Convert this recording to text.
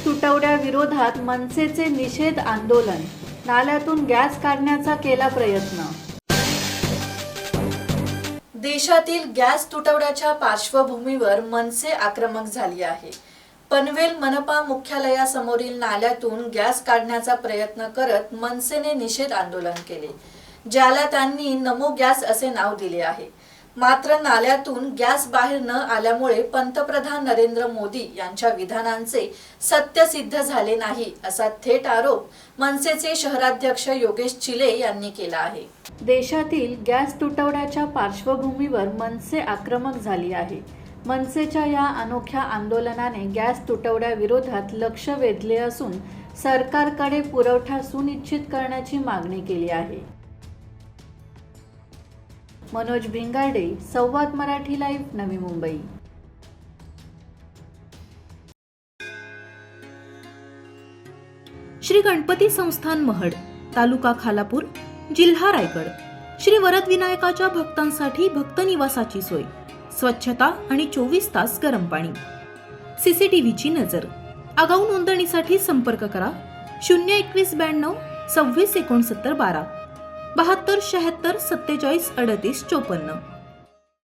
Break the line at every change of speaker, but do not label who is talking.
तुटवड्याविरोधात मनसेचे निषेध आंदोलन, नाल्यातून गॅस काढण्याचा केला प्रयत्न। देशातील गॅस तुटवड्याच्या पार्श्वभूमीवर मनसे आक्रमक झाली आहे। पनवेल मनपा मुख्यालयासमोरील नाल्यातून गॅस काढण्याचा प्रयत्न करत मनसेने निषेध आंदोलन केले, ज्याला त्यांनी नमो गॅस असे नाव दिले आहे। मात्र नाल्यातून गॅस बाहेर न आल्यामुळे पंतप्रधान नरेंद्र मोदी यांच्या विधानांचे सत्य सिद्ध झाले नाही, असा थेट आरोप मनसेचे शहराध्यक्ष योगेश चिले यांनी केला आहे। देशातील गॅस तुटवड्याच्या पार्श्वभूमीवर मनसे आक्रमक झाली आहे। मनसेच्या या अनोख्या आंदोलनाने गॅस तुटवड्याविरोधात लक्ष वेधले असून सरकारकडे पुरवठा सुनिश्चित करण्याची मागणी केली आहे। मनोज भिंगाडे, संवाद मराठी लाईव्ह, नवी मुंबई।
श्री गणपती संस्थान महड, तालुका खालापूर, जिल्हा रायगड। श्री वरदविनायकाच्या भक्तांसाठी भक्त निवासाची सोय, स्वच्छता आणि 24 तास गरम पाणी, सीसीटीव्हीची नजर। आगाऊ नोंदणीसाठी संपर्क करा 021 92 26 69 12 72 76 47 38 54।